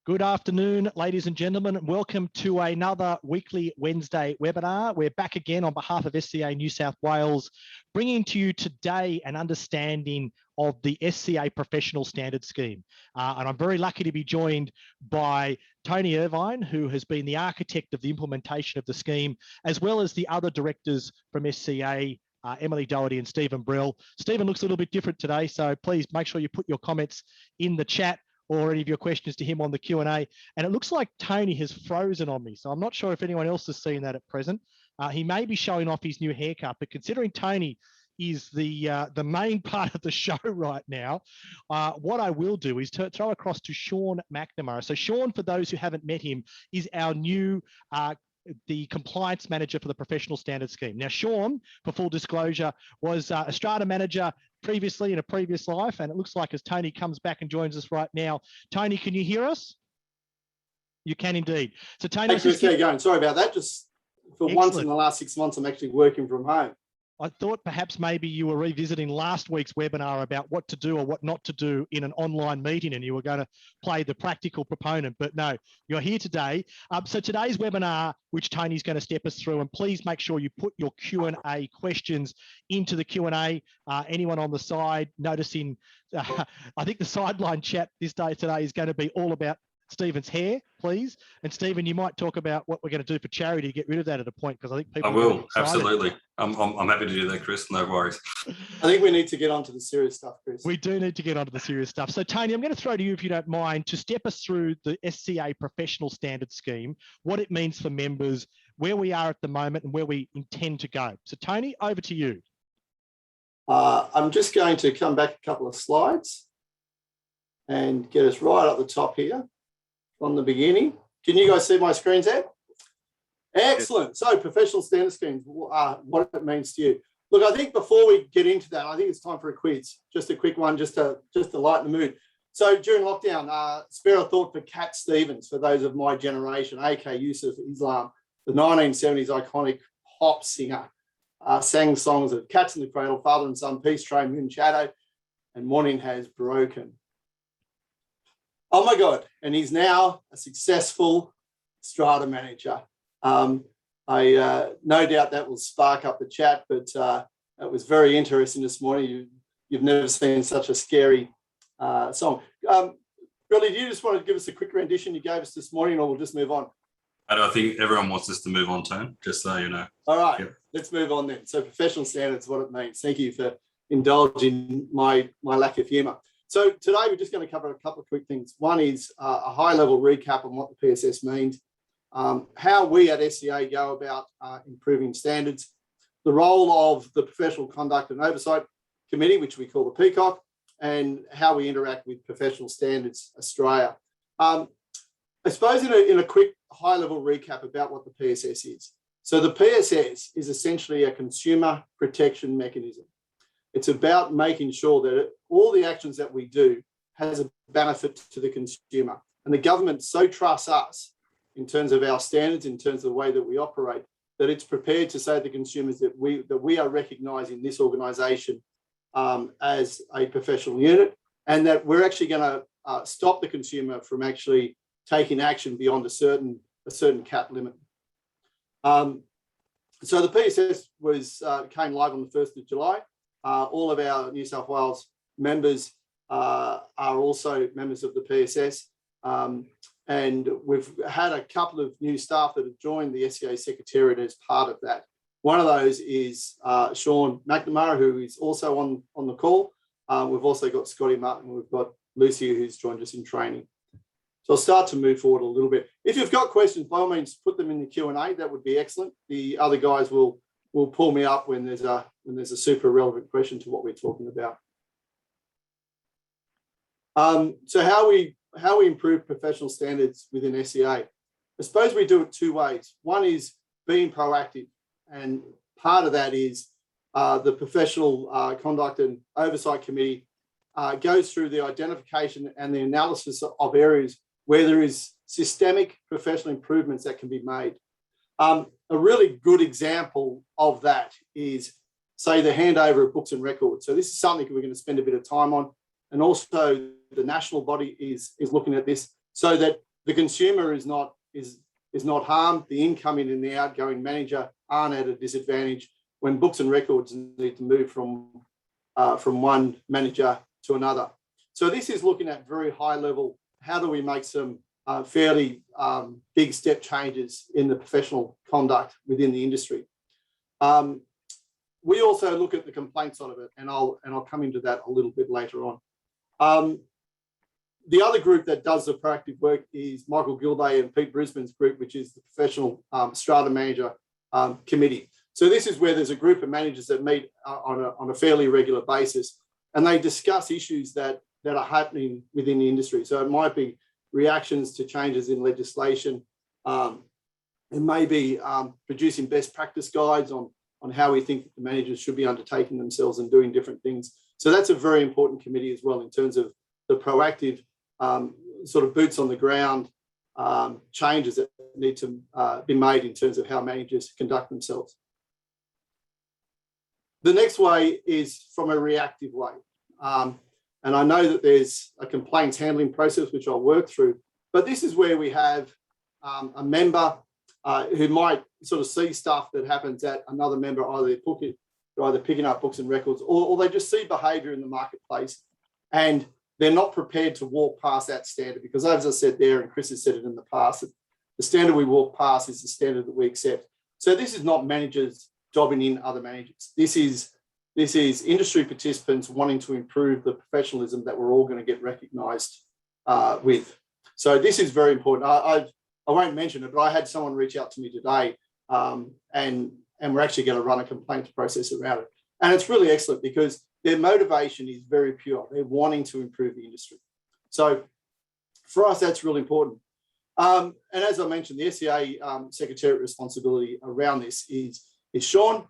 Good afternoon, ladies and gentlemen. Welcome to another weekly Wednesday webinar. We're back again on behalf of SCA New South Wales, bringing to you today an understanding of the SCA Professional Standards Scheme. And I'm very lucky to be joined by Tony Irvine, who has been the architect of the implementation of the scheme, as well as the other directors from SCA, Emily Doherty and Stephen Brill. Stephen looks a little bit different today, so please make sure you put your comments in the chat or any of your questions to him on the Q&A. And it looks like Tony has frozen on me, so I'm not sure if anyone else has seen that at present. He may be showing off his new haircut, but considering Tony is the main part of the show right now, what I will do is throw across to Sean Mcnamara. So Sean, for those who haven't met him, is our new the compliance manager for the professional standards scheme. Now, Sean, for full disclosure, was a Strata manager previously in a previous life, and it looks like as Tony comes back and joins us right now. Tony, can you hear us? You can indeed. So Tony, hey Chris, how you going? Sorry about that. Just for Excellent. Once in the last 6 months, I'm actually working from home. I thought perhaps maybe you were revisiting last week's webinar about what to do or what not to do in an online meeting, and you were going to play the practical proponent, but no, you're here today. So today's webinar, which Tony's going to step us through, and please make sure you put your Q&A questions into the Q&A. Anyone on the side noticing, I think the sideline chat today is going to be all about Stephen's hair, please. And Stephen, you might talk about what we're going to do for charity to get rid of that at a point, because I think people. I will, absolutely. I'm happy to do that, Chris. No worries. I think we need to get onto the serious stuff, Chris. We do need to get onto the serious stuff. So Tony, I'm going to throw to you, if you don't mind, to step us through the SCA Professional Standards Scheme, what it means for members, where we are at the moment and where we intend to go. So Tony, over to you. I'm just going to come back a couple of slides and get us right up the top here. From the beginning. Can you guys see my screens there? Excellent. So professional standards schemes, what it means to you. Look, I think before we get into that, I think it's time for a quiz. Just a quick one, just to lighten the mood. So during lockdown, spare a thought for Cat Stevens, for those of my generation, AK Yusuf Islam, the 1970s iconic pop singer, sang songs of Cats in the Cradle, Father and Son, Peace Train, Moon Shadow, and Morning Has Broken. Oh my God, and he's now a successful Strata manager. I no doubt that will spark up the chat, but it was very interesting this morning. You've never seen such a scary song. Billy, do you just want to give us a quick rendition you gave us this morning, or we'll just move on? I think everyone wants us to move on, Tone, just so you know. All right, Let's move on then. So professional standards, what it means. Thank you for indulging my lack of humour. So today we're just going to cover a couple of quick things. One is a high-level recap on what the PSS means, how we at SCA go about improving standards, the role of the Professional Conduct and Oversight Committee, which we call the Peacock, and how we interact with Professional Standards Australia. I suppose in a quick high-level recap about what the PSS is. So the PSS is essentially a consumer protection mechanism. It's about making sure that all the actions that we do has a benefit to the consumer. And the government so trusts us in terms of our standards, in terms of the way that we operate, that it's prepared to say to consumers that we are recognising this organisation as a professional unit, and that we're actually going to stop the consumer from actually taking action beyond a certain cap limit. So the PSS came live on the 1st of July. All of our New South Wales members are also members of the PSS. And we've had a couple of new staff that have joined the SCA Secretariat as part of that. One of those is Sean Mcnamara, who is also on the call. We've also got Scotty Martin. We've got Lucy, who's joined us in training. So I'll start to move forward a little bit. If you've got questions, by all means, put them in the Q&A. That would be excellent. The other guys will pull me up when there's a super relevant question to what we're talking about. So how we improve professional standards within SCA? I suppose we do it two ways. One is being proactive, and part of that is the Professional Conduct and Oversight Committee goes through the identification and the analysis of areas where there is systemic professional improvements that can be made. A really good example of that is, say, the handover of books and records. So this is something we're going to spend a bit of time on. And also the national body is looking at this, so that the consumer is not harmed. The incoming and the outgoing manager aren't at a disadvantage when books and records need to move from one manager to another. So this is looking at very high level. How do we make some fairly big step changes in the professional conduct within the industry? We also look at the complaint side of it, and I'll come into that a little bit later on. The other group that does the proactive work is Michael Gilday and Pete Brisbane's group, which is the Professional Strata Manager Committee. So this is where there's a group of managers that meet on a fairly regular basis, and they discuss issues that are happening within the industry. So it might be reactions to changes in legislation. It may be producing best practice guides on how we think that the managers should be undertaking themselves and doing different things. So that's a very important committee as well in terms of the proactive sort of boots on the ground changes that need to be made in terms of how managers conduct themselves. The next way is from a reactive way. And I know that there's a complaints handling process, which I'll work through, but this is where we have a member who might sort of see stuff that happens at another member, either picking up books and records, or they just see behaviour in the marketplace and they're not prepared to walk past that standard, because as I said there, and Chris has said it in the past, the standard we walk past is the standard that we accept. So this is not managers jobbing in other managers. This is industry participants wanting to improve the professionalism that we're all going to get recognised with. So this is very important. I won't mention it, but I had someone reach out to me today, and we're actually going to run a complaints process around it. And it's really excellent because their motivation is very pure. They're wanting to improve the industry. So for us, that's really important. And as I mentioned, the SCA Secretariat responsibility around this is Sean,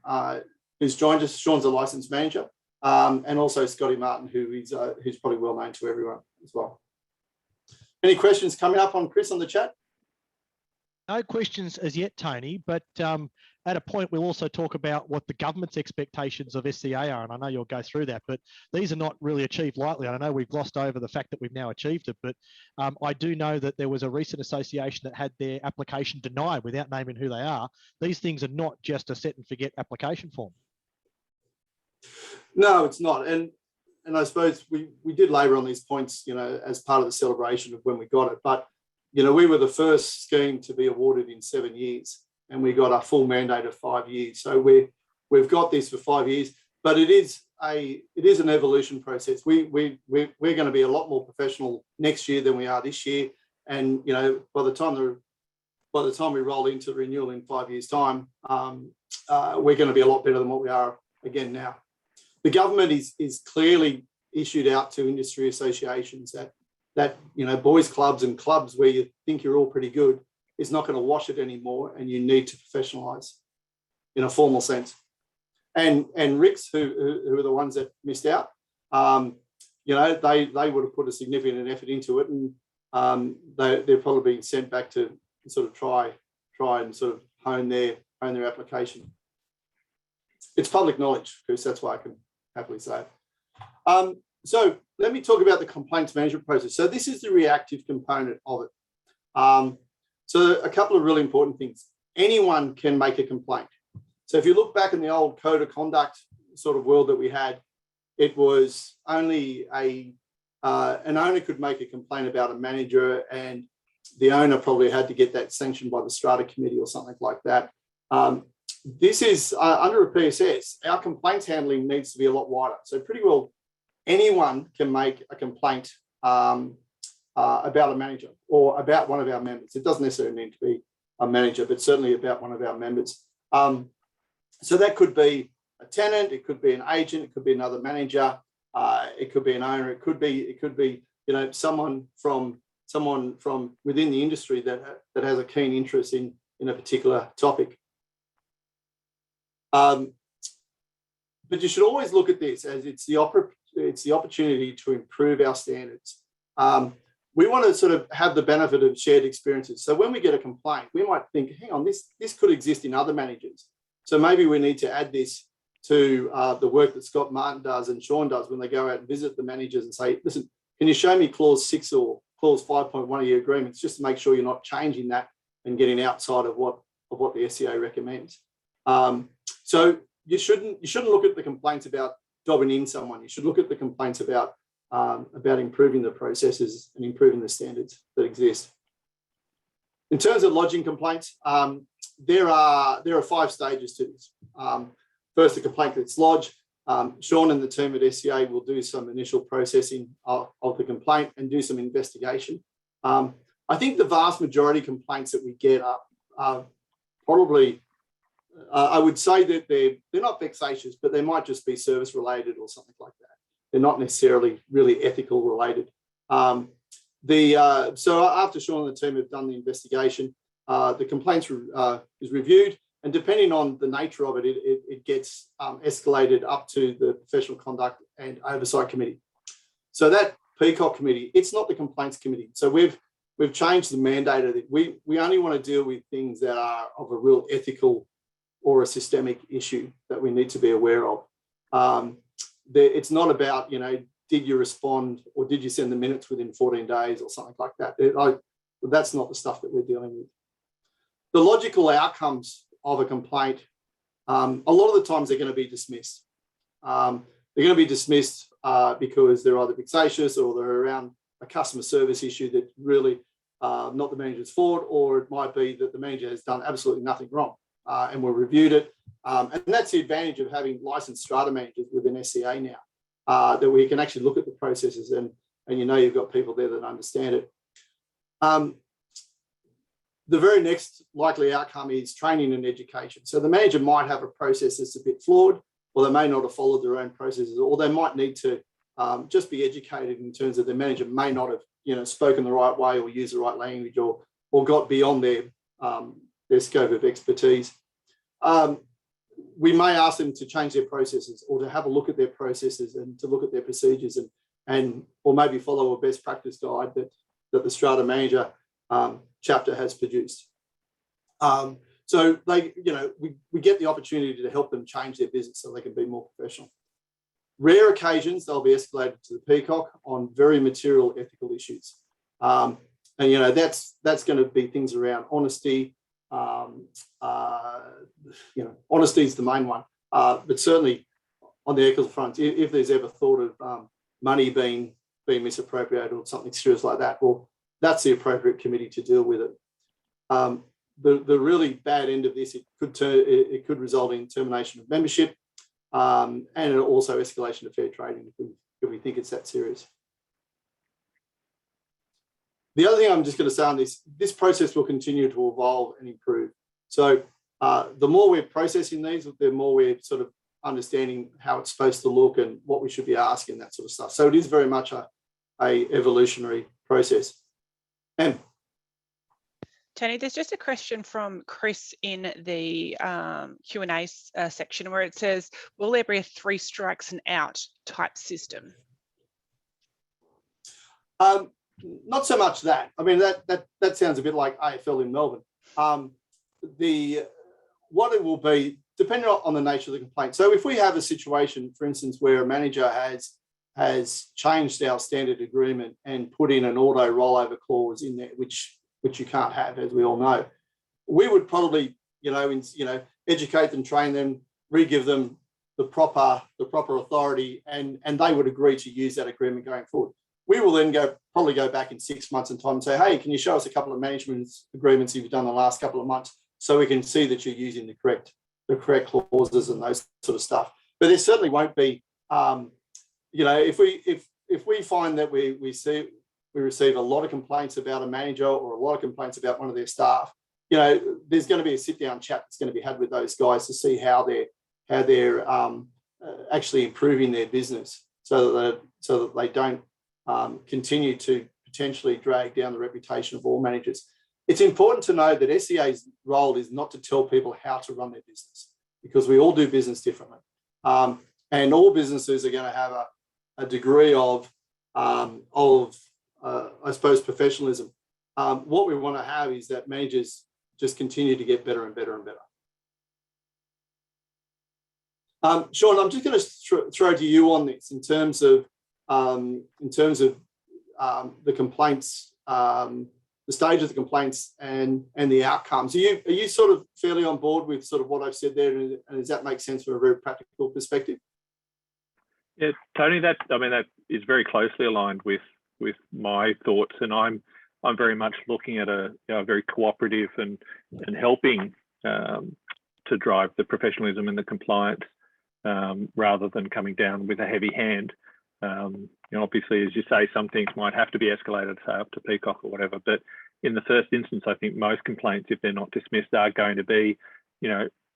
who's joined us. Sean's a licensed manager, and also Scotty Martin, who's probably well known to everyone as well. Any questions coming up on Chris on the chat? No questions as yet, Tony, but at a point we'll also talk about what the government's expectations of SCA are, and I know you'll go through that, but these are not really achieved lightly. I know we've glossed over the fact that we've now achieved it, but I do know that there was a recent association that had their application denied without naming who they are. These things are not just a set and forget application form. No, it's not. And I suppose we did labour on these points, as part of the celebration of when we got it. But, we were the first scheme to be awarded in 7 years, and we got a full mandate of 5 years. So we've got this for 5 years, but it is an evolution process. We're going to be a lot more professional next year than we are this year. And, by the time we roll into renewal in 5 years' time, we're going to be a lot better than what we are again now. The government is clearly issued out to industry associations that boys clubs and clubs where you think you're all pretty good is not going to wash it anymore, and you need to professionalise in a formal sense. And RICS, who are the ones that missed out, they would have put a significant effort into it, and they're probably being sent back to sort of try and sort of hone their application. It's public knowledge, Chris. That's why I can happily say it. So let me talk about the complaints management process. So this is the reactive component of it. So a couple of really important things. Anyone can make a complaint. So if you look back in the old code of conduct sort of world that we had, it was only an owner could make a complaint about a manager, and the owner probably had to get that sanctioned by the Strata committee or something like that. This is under a PSS, our complaints handling needs to be a lot wider. So pretty well anyone can make a complaint about a manager or about one of our members. It doesn't necessarily need to be a manager, but certainly about one of our members. So that could be a tenant, it could be an agent, it could be another manager, it could be an owner, it could be someone from within the industry that has a keen interest in a particular topic. But you should always look at this as it's the opportunity to improve our standards. We want to sort of have the benefit of shared experiences. So when we get a complaint, we might think, hang on, this could exist in other managers. So maybe we need to add this to the work that Scott Martin does and Sean does when they go out and visit the managers and say, listen, can you show me clause 6 or clause 5.1 of your agreements, just to make sure you're not changing that and getting outside of what the SCA recommends. So you shouldn't look at the complaints about dobbing in someone. You should look at the complaints about improving the processes and improving the standards that exist. In terms of lodging complaints, there are 5 stages to this. First, the complaint gets lodged. Sean and the team at SCA will do some initial processing of the complaint and do some investigation. I think the vast majority of complaints that we get are probably, I would say that they're not vexatious, but they might just be service related or something like that. They're not necessarily really ethical related. So after Sean and the team have done the investigation, the complaints is reviewed, and depending on the nature of it, it gets escalated up to the Professional Conduct and Oversight Committee. So that Peacock committee, it's not the complaints committee. So we've changed the mandate of it. We only want to deal with things that are of a real ethical or a systemic issue that we need to be aware of. It's not about, did you respond or did you send the minutes within 14 days or something like that. That's not the stuff that we're dealing with. The logical outcomes of a complaint, a lot of the times they're going to be dismissed. They're going to be dismissed because they're either vexatious or they're around a customer service issue that's really not the manager's fault, or it might be that the manager has done absolutely nothing wrong and we've reviewed it. And that's the advantage of having licensed strata managers within SCA now, that we can actually look at the processes and you've got people there that understand it. The very next likely outcome is training and education. So the manager might have a process that's a bit flawed, or they may not have followed their own processes, or they might need to just be educated in terms of the manager may not have spoken the right way or used the right language or got beyond their scope of expertise. We may ask them to change their processes or to have a look at their processes and to look at their procedures or maybe follow a best practice guide that the Strata manager chapter has produced. So we get the opportunity to help them change their business so they can be more professional. Rare occasions, they'll be escalated to the Peacock on very material ethical issues. And that's going to be things around honesty. Honesty is the main one. But certainly on the ethical front, if there's ever thought of money being misappropriated or something serious like that, well, that's the appropriate committee to deal with it. The really bad end of this, it could result in termination of membership and also escalation of fair trading if we think it's that serious. The other thing I'm just going to say on this process will continue to evolve and improve. So the more we're processing these, the more we're sort of understanding how it's supposed to look and what we should be asking, that sort of stuff. So it is very much a evolutionary process. And Tony, there's just a question from Chris in the Q&A section where it says, will there be a 3 strikes and out type system? Not so much that. I mean, that sounds a bit like AFL in Melbourne. What it will be, depending on the nature of the complaint. So if we have a situation, for instance, where a manager has changed our standard agreement and put in an auto rollover clause in there, which you can't have, as we all know, we would probably, educate them, train them, re-give them the proper authority, and they would agree to use that agreement going forward. We will then probably go back in 6 months in time and say, hey, can you show us a couple of management agreements you've done the last couple of months so we can see that you're using the correct clauses and those sort of stuff. But there certainly won't be, if we find that we receive a lot of complaints about a manager or a lot of complaints about one of their staff, there's going to be a sit-down chat that's going to be had with those guys to see how they're actually improving their business so that they don't continue to potentially drag down the reputation of all managers. It's important to know that SCA's role is not to tell people how to run their business, because we all do business differently. And all businesses are going to have a degree of I suppose, professionalism. What we want to have is that managers just continue to get better and better and better. Sean, I'm just going to throw to you on this in terms of the complaints the stage of the complaints and the outcomes. Are you sort of fairly on board with sort of what I've said there, and does that make sense from a very practical perspective? Yeah, Tony, that is very closely aligned with my thoughts, and I'm very much looking at a very cooperative and helping to drive the professionalism and the compliance rather than coming down with a heavy hand. Obviously, as you say, some things might have to be escalated, say up to Peacock or whatever. But in the first instance, I think most complaints, if they're not dismissed, are going to be,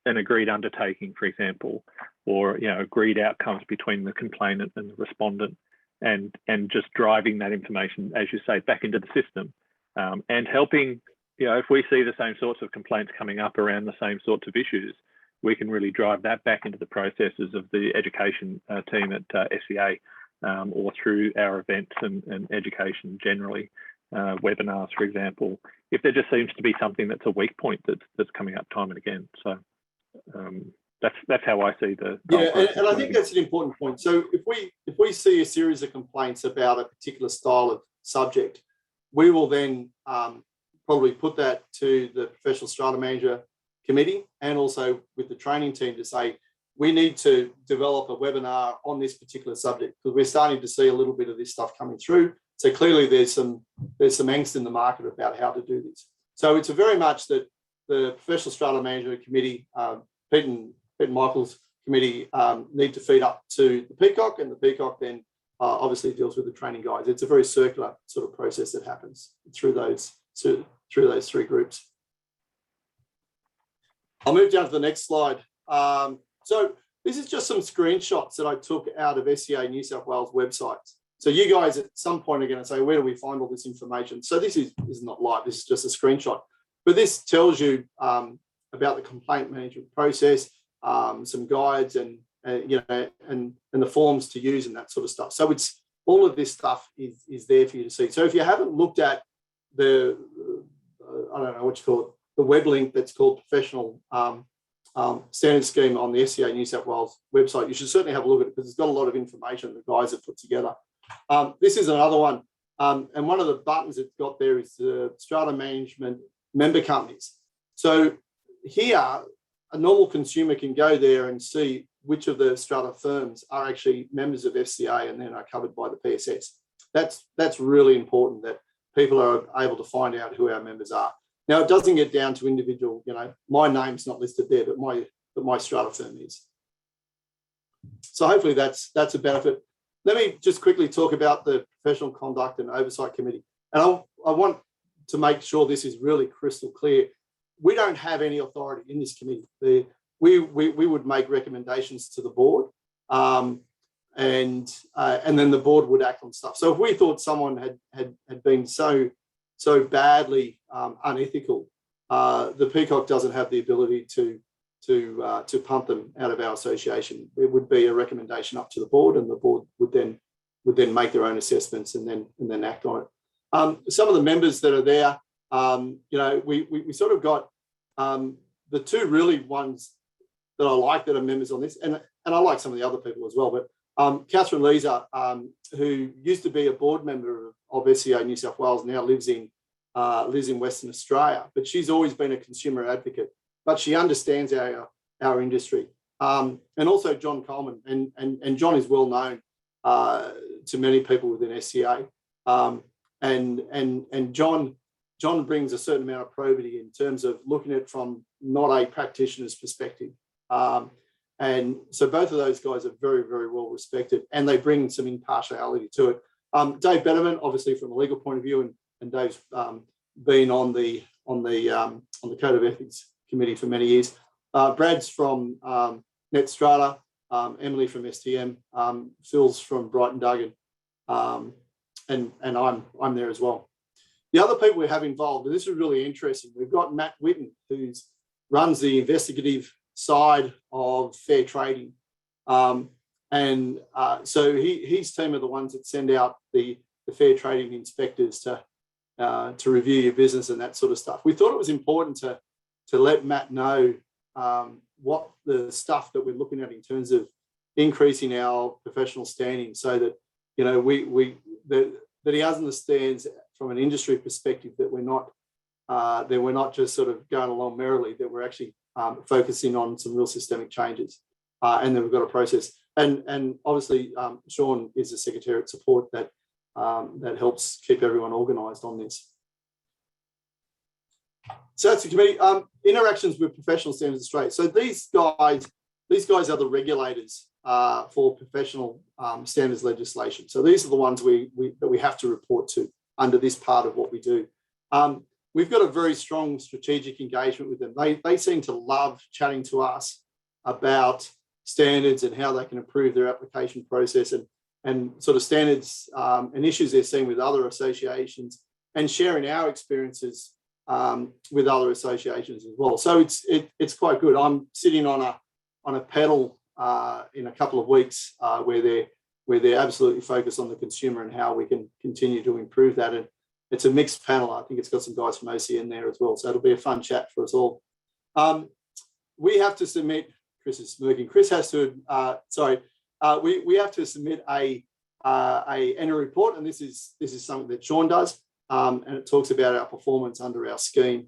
an agreed undertaking, for example, or agreed outcomes between the complainant and the respondent, and just driving that information, as you say, back into the system, and helping. If we see the same sorts of complaints coming up around the same sorts of issues, we can really drive that back into the processes of the education team at SCA, or through our events and education generally, webinars, for example, if there just seems to be something that's a weak point that's coming up time and again. So that's how I see the and I think that's an important point. So if we see a series of complaints about a particular style of subject, we will then probably put that to the professional strata manager committee and also with the training team to say, we need to develop a webinar on this particular subject, because we're starting to see a little bit of this stuff coming through. So clearly there's some angst in the market about how to do this. So it's a very much that the professional strata manager committee, Pete and Michael's committee, need to feed up to the Peacock, and the Peacock then obviously deals with the training guides. It's a very circular sort of process that happens through those three groups. I'll move down to the next slide. So this is just some screenshots that I took out of SCA New South Wales websites. So you guys at some point are going to say, where do we find all this information? So this is not live, this is just a screenshot. But this tells you about the complaint management process, some guides and the forms to use and that sort of stuff. So it's all of this stuff is there for you to see. So if you haven't looked at the, I don't know what you call it, the web link that's called Professional Standard Scheme on the SCA New South Wales website, you should certainly have a look at it, because it's got a lot of information the guys have put together. This is another one. And one of the buttons it's got there is the Strata Management member companies. So here, a normal consumer can go there and see which of the Strata firms are actually members of FCA and then are covered by the PSS. That's really important, that people are able to find out who our members are. Now, it doesn't get down to individual, my name's not listed there, but my Strata firm is. So hopefully that's a benefit. Let me just quickly talk about the Professional Conduct and Oversight Committee. And I want to make sure this is really crystal clear. We don't have any authority in this committee. We would make recommendations to the board, and then the board would act on stuff. So if we thought someone had been so badly unethical, the Peacock doesn't have the ability to punt them out of our association. It would be a recommendation up to the board, and the board would then make their own assessments and then act on it. Some of the members that are there, we sort of got the two really ones that I like that are members on this, and I like some of the other people as well. But Catherine Leeser, who used to be a board member of SCA New South Wales, now lives in Western Australia, but she's always been a consumer advocate. But she understands our industry, and also John Coleman, and John is well known to many people within SCA, and John brings a certain amount of probity in terms of looking at it from not a practitioner's perspective, and so both of those guys are very, very well respected, and they bring some impartiality to it. Dave Betterman, obviously from a legal point of view, and Dave's been on the Code of Ethics Committee for many years. Brad's from Net Strata, Emily from STM, Phil's from Brighton Duggan, and I'm there as well. The other people we have involved, and this is really interesting, we've got Matt Whitton, who runs the investigative side of fair trading, and so his team are the ones that send out the fair trading inspectors to review your business and that sort of stuff. We thought it was important to let Matt know what the stuff that we're looking at in terms of increasing our professional standing, so that that he understands from an industry perspective that we're not just sort of going along merrily, that we're actually focusing on some real systemic changes, and then we've got a process. And obviously, Sean is the Secretariat support that helps keep everyone organised on this. So that's the committee. Interactions with Professional Standards Australia. So these guys are the regulators for professional standards legislation. So these are the ones that we have to report to under this part of what we do. We've got a very strong strategic engagement with them. They seem to love chatting to us about standards and how they can improve their application process and sort of standards and issues they're seeing with other associations, and sharing our experiences with other associations as well. So it's quite good. I'm sitting on a panel in a couple of weeks where they're absolutely focused on the consumer and how we can continue to improve that. And it's a mixed panel. I think it's got some guys from OC in there as well. So it'll be a fun chat for us all. We have to submit. Chris is smirking. Chris has to. We have to submit a annual report, and this is something that Sean does. And it talks about our performance under our scheme.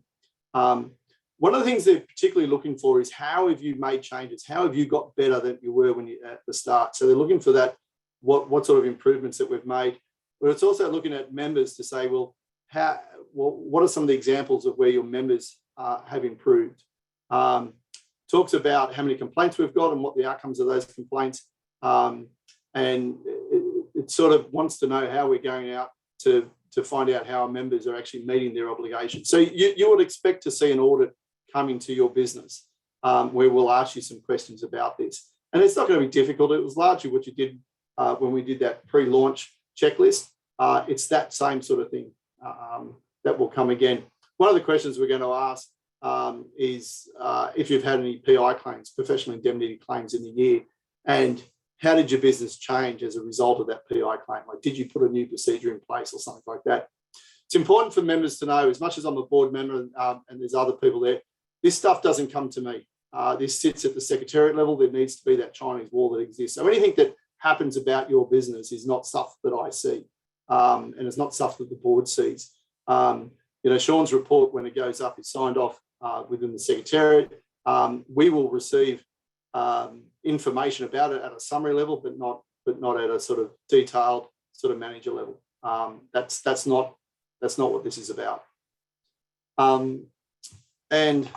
One of the things they're particularly looking for is how have you made changes? How have you got better than you were when you at the start? So they're looking for that, what sort of improvements that we've made. But it's also looking at members to say, well, what are some of the examples of where your members have improved? Talks about how many complaints we've got and what the outcomes of those complaints. And it sort of wants to know how we're going out to find out how our members are actually meeting their obligations. So you would expect to see an audit coming to your business where we'll ask you some questions about this. And it's not going to be difficult. It was largely what you did when we did that pre-launch checklist. It's that same sort of thing that will come again. One of the questions we're going to ask is if you've had any PI claims, professional indemnity claims in the year, and how did your business change as a result of that PI claim? Like, did you put a new procedure in place or something like that? It's important for members to know, as much as I'm a board member and there's other people there, this stuff doesn't come to me. This sits at the Secretariat level. There needs to be that Chinese wall that exists. So anything that happens about your business is not stuff that I see, and it's not stuff that the board sees. Sean's report, when it goes up, is signed off within the Secretariat. We will receive information about it at a summary level, but not at a sort of detailed sort of manager level. That's not what this is about. And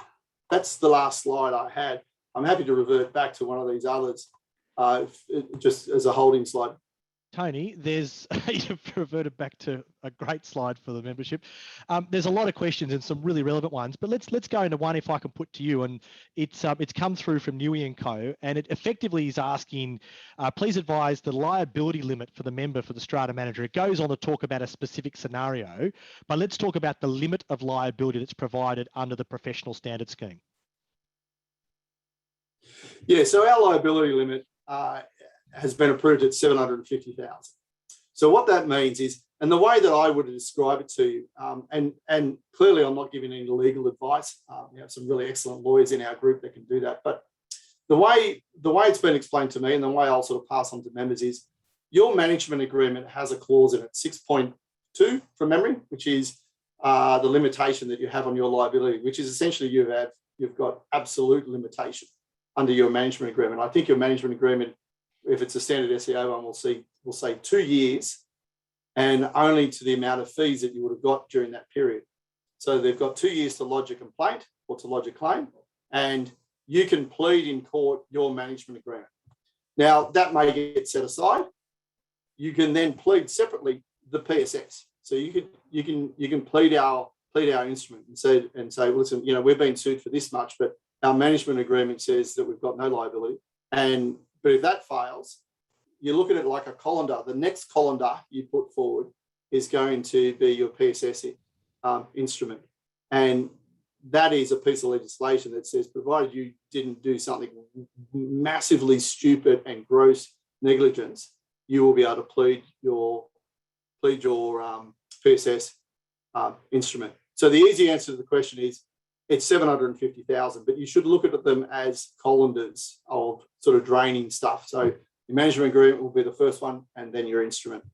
that's the last slide I had. I'm happy to revert back to one of these others, just as a holding slide. Tony, you've reverted back to a great slide for the membership. There's a lot of questions and some really relevant ones, but let's go into one if I can put to you. And it's come through from Newey & Co. And it effectively is asking, please advise the liability limit for the member for the Strata manager. It goes on to talk about a specific scenario, but let's talk about the limit of liability that's provided under the professional standard scheme. Yeah, so our liability limit has been approved at 750,000. So what that means is, and the way that I would describe it to you, and clearly I'm not giving any legal advice. We have some really excellent lawyers in our group that can do that. But the way it's been explained to me, and the way I'll sort of pass on to members, is your management agreement has a clause in it, 6.2 from memory, which is the limitation that you have on your liability, which is essentially you've got absolute limitation under your management agreement. I think your management agreement, if it's a standard SCA one, we'll say 2 years, and only to the amount of fees that you would have got during that period. So they've got 2 years to lodge a complaint or to lodge a claim, and you can plead in court your management agreement. Now that may get set aside. You can then plead separately the PSS. So you can plead our instrument and say, well, listen, we've been sued for this much, but our management agreement says that we've got no liability. But if that fails, you look at it like a colander. The next colander you put forward is going to be your PSS instrument. And that is a piece of legislation that says, provided you didn't do something massively stupid and gross negligence, you will be able to plead your PSS instrument. So the easy answer to the question is, it's 750,000, but you should look at them as colanders of sort of draining stuff. So your management agreement will be the first one, and then your instrument.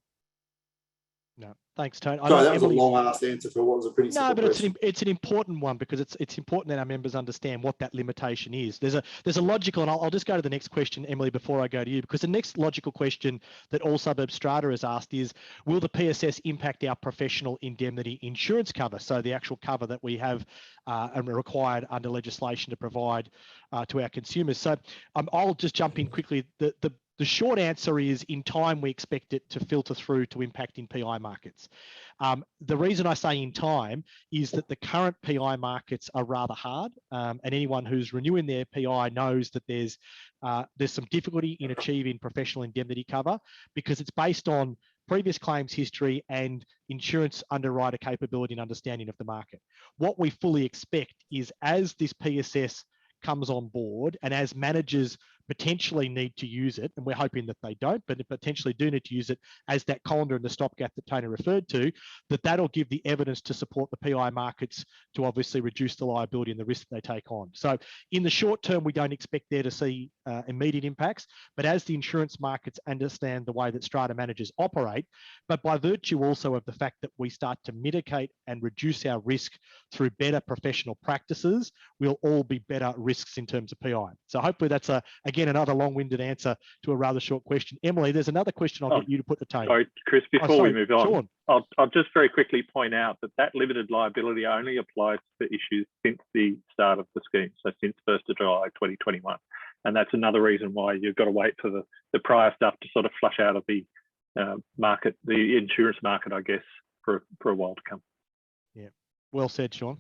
No, thanks, Tony. Sorry, that was a long-ass answer for what was a pretty simple question. It's an important one because it's important that our members understand what that limitation is. There's a logical, and I'll just go to the next question, Emily, before I go to you, because the next logical question that All Suburb Strata has asked is, will the PSS impact our professional indemnity insurance cover? So the actual cover that we have and are required under legislation to provide to our consumers. So I'll just jump in quickly. The short answer is, in time, we expect it to filter through to impact in PI markets. The reason I say in time is that the current PI markets are rather hard, and anyone who's renewing their PI knows that there's some difficulty in achieving professional indemnity cover because it's based on previous claims history and insurance underwriter capability and understanding of the market. What we fully expect is, as this PSS comes on board and as managers potentially need to use it, and we're hoping that they don't, but potentially do need to use it as that colander and the stopgap that Tony referred to, that'll give the evidence to support the PI markets to obviously reduce the liability and the risk they take on. So in the short term, we don't expect there to see immediate impacts, but as the insurance markets understand the way that strata managers operate, but by virtue also of the fact that we start to mitigate and reduce our risk through better professional practices, we'll all be better risks in terms of PI. So hopefully that's again another long-winded answer to a rather short question. Emily, there's another question I'll get you to put to Tony. Sorry, Chris, before we move on, Sean. I'll just very quickly point out that limited liability only applies for issues since the start of the scheme, so since 1st of July 2021. And that's another reason why you've got to wait for the prior stuff to sort of flush out of the market, the insurance market, I guess, for a while to come. Yeah, well said, Sean.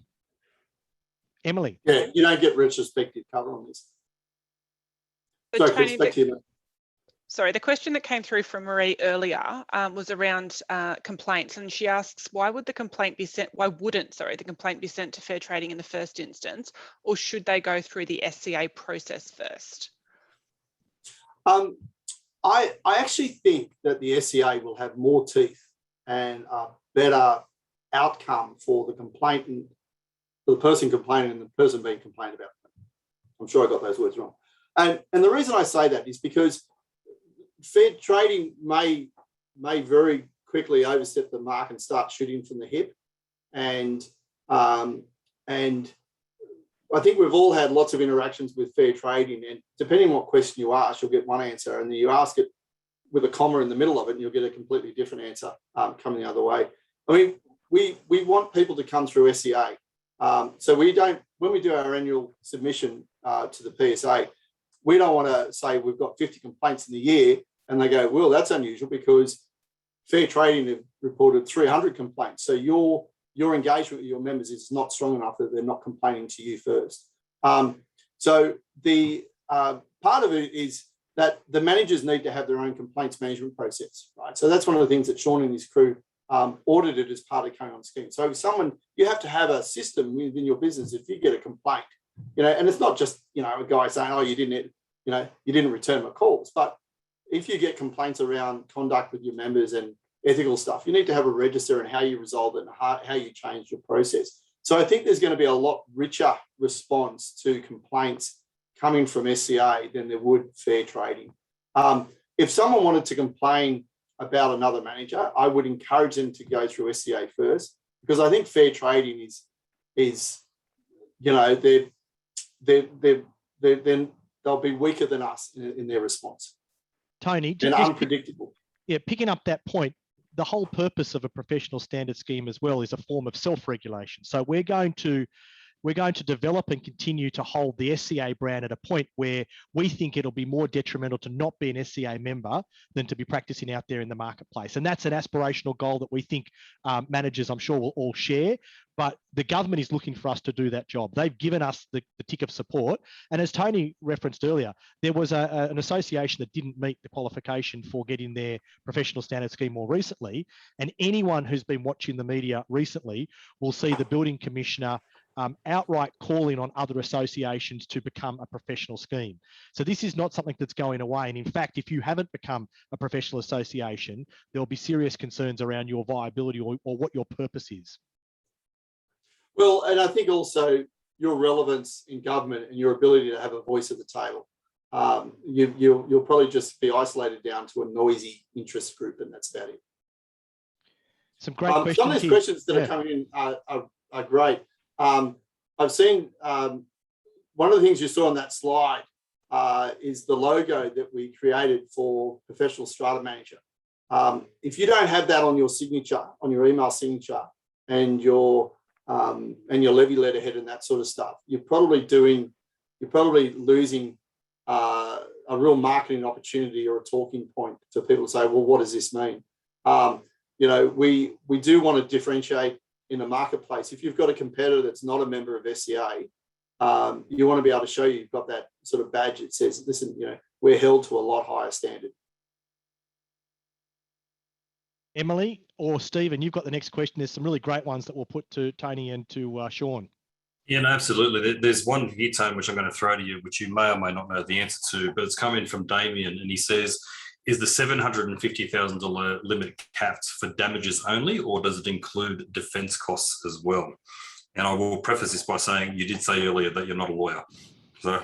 Emily. Yeah, you don't get retrospective cover on this. So Sorry, Tony, Chris, back to you. Sorry, the question that came through from Marie earlier was around complaints, and she asks, why wouldn't the complaint be sent to fair trading in the first instance, or should they go through the SCA process first? I actually think that the SCA will have more teeth and a better outcome for the complainant, for the person complaining and the person being complained about. I'm sure I got those words wrong. And the reason I say that is because fair trading may very quickly overstep the mark and start shooting from the hip. And I think we've all had lots of interactions with fair trading, and depending on what question you ask, you'll get one answer, and then you ask it with a comma in the middle of it, and you'll get a completely different answer coming the other way. I mean, we want people to come through SCA. So we don't, when we do our annual submission to the PSA, we don't want to say we've got 50 complaints in the year and they go, well, that's unusual because fair trading have reported 300 complaints. So your engagement with your members is not strong enough that they're not complaining to you first. So the part of it is that the managers need to have their own complaints management process, right? So that's one of the things that Sean and his crew audited as part of coming on scheme. So if you have to have a system within your business. If you get a complaint, and it's not just, a guy saying, oh, you didn't return my calls, but if you get complaints around conduct with your members and ethical stuff, you need to have a register and how you resolve it and how you change your process. So I think there's going to be a lot richer response to complaints coming from SCA than there would fair trading. If someone wanted to complain about another manager, I would encourage them to go through SCA first, because I think fair trading is they'll be weaker than us in their response. Tony, and unpredictable. Picking up that point, the whole purpose of a professional standard scheme as well is a form of self-regulation. So we're going to develop and continue to hold the SCA brand at a point where we think it'll be more detrimental to not be an SCA member than to be practicing out there in the marketplace. And that's an aspirational goal that we think managers, I'm sure, will all share. But the government is looking for us to do that job. They've given us the tick of support. And as Tony referenced earlier, there was an association that didn't meet the qualification for getting their professional standard scheme more recently. And anyone who's been watching the media recently will see the building commissioner outright calling on other associations to become a professional scheme. So this is not something that's going away. And in fact, if you haven't become a professional association, there'll be serious concerns around your viability or what your purpose is. Well, and I think also your relevance in government and your ability to have a voice at the table. You'll probably just be isolated down to a noisy interest group, and that's about it. Some great questions. Some of these questions that are coming in are great. I've seen one of the things you saw on that slide is the logo that we created for Professional Strata Manager. If you don't have that on your signature, on your email signature, and your levy letterhead and that sort of stuff, you're probably losing a real marketing opportunity or a talking point to people to say, well, what does this mean? We do want to differentiate in the marketplace. If you've got a competitor that's not a member of SCA, you want to be able to show you've got that sort of badge that says, listen, we're held to a lot higher standard. Emily or Stephen, you've got the next question. There's some really great ones that we'll put to Tony and to Sean. Yeah, no, absolutely. There's one here, Tony, which I'm going to throw to you, which you may or may not know the answer to, but it's coming from Damien, and he says, is the $750,000 limit capped for damages only, or does it include defence costs as well? And I will preface this by saying you did say earlier that you're not a lawyer. So,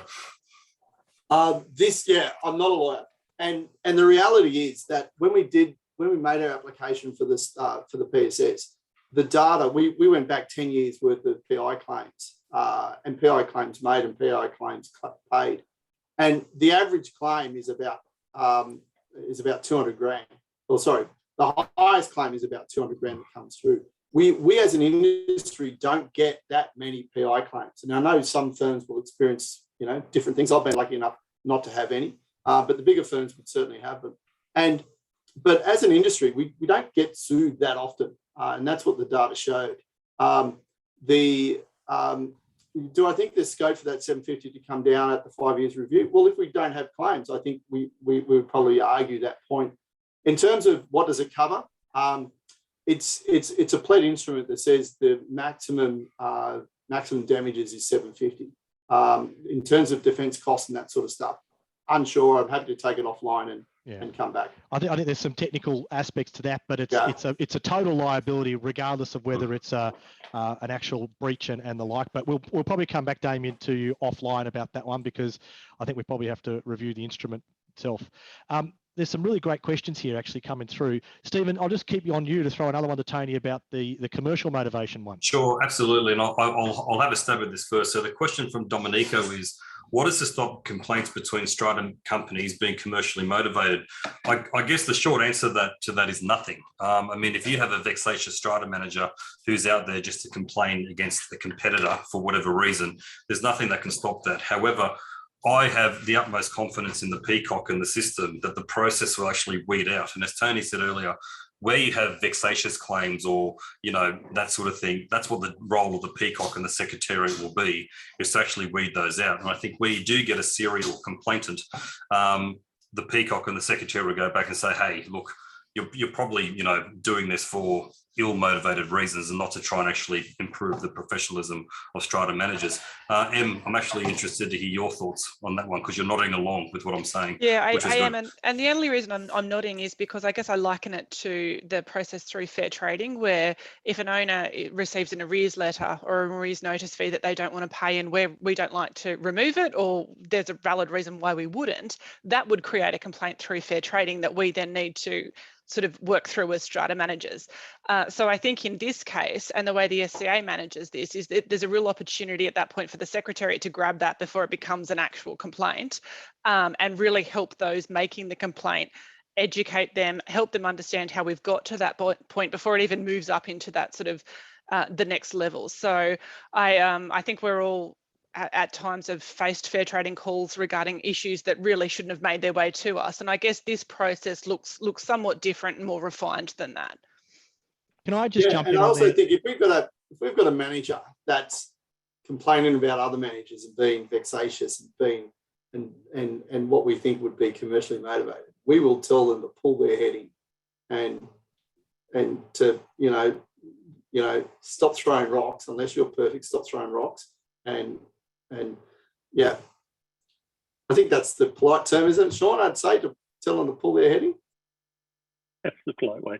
I'm not a lawyer, and the reality is that when we made our application for this for the PSS, the data we went back 10 years worth of PI claims and PI claims made and PI claims paid, and the average claim is about 200 grand. Or sorry, the highest claim is about 200 grand that comes through. We as an industry don't get that many PI claims, and I know some firms will experience different things. I've been lucky enough not to have any, but the bigger firms would certainly have them. But as an industry, we don't get sued that often, and that's what the data showed. Do I think there's scope for that 750 to come down at the 5 years review? Well, if we don't have claims, I think we would probably argue that point. In terms of what does it cover, it's a pled instrument that says the maximum damages is 750. In terms of defence costs and that sort of stuff, unsure. I'm happy to take it offline and come back. I think there's some technical aspects to that, but it's a total liability regardless of whether it's an actual breach and the like. But we'll probably come back, Damien, to you offline about that one, because I think we probably have to review the instrument itself. There's some really great questions here actually coming through. Stephen, I'll just keep you to throw another one to Tony about the commercial motivation one. Sure, absolutely. And I'll have a stab at this first. So the question from Domenico is, what is to stop complaints between strata companies being commercially motivated? I guess the short answer to that is nothing. If you have a vexatious strata manager who's out there just to complain against the competitor for whatever reason, there's nothing that can stop that. However, I have the utmost confidence in the peacock and the system that the process will actually weed out. And as Tony said earlier, where you have vexatious claims or, that sort of thing, that's what the role of the peacock and the secretariat will be, is to actually weed those out. And I think where you do get a serial complainant, the peacock and the secretariat will go back and say, hey, look, you're probably, doing this for ill-motivated reasons and not to try and actually improve the professionalism of strata managers. Em, I'm actually interested to hear your thoughts on that one, because you're nodding along with what I'm saying. Yeah, I am. And the only reason I'm nodding is because I guess I liken it to the process through fair trading, where if an owner receives an arrears letter or an arrears notice fee that they don't want to pay and where we don't like to remove it, or there's a valid reason why we wouldn't, that would create a complaint through fair trading that we then need to sort of work through as strata managers. So I think in this case, and the way the SCA manages this, is that there's a real opportunity at that point for the secretariat to grab that before it becomes an actual complaint, and really help those making the complaint, educate them, help them understand how we've got to that point before it even moves up into that sort of the next level. So I think we're all at times have faced fair trading calls regarding issues that really shouldn't have made their way to us. And I guess this process looks somewhat different and more refined than that. Can I just jump in? And I also think if we've got a manager that's complaining about other managers and being vexatious and being and what we think would be commercially motivated, we will tell them to pull their head in and to stop throwing rocks. Unless you're perfect, stop throwing rocks. And yeah, I think that's the polite term, isn't it, Sean? I'd say to tell them to pull their head in. That's the polite way.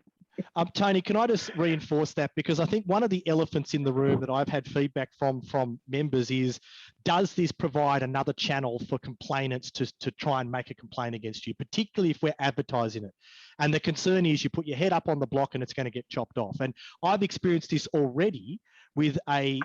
Tony, can I just reinforce that? Because I think one of the elephants in the room that I've had feedback from members is, does this provide another channel for complainants to try and make a complaint against you, particularly if we're advertising it? And the concern is you put your head up on the block and it's going to get chopped off. And I've experienced this already with a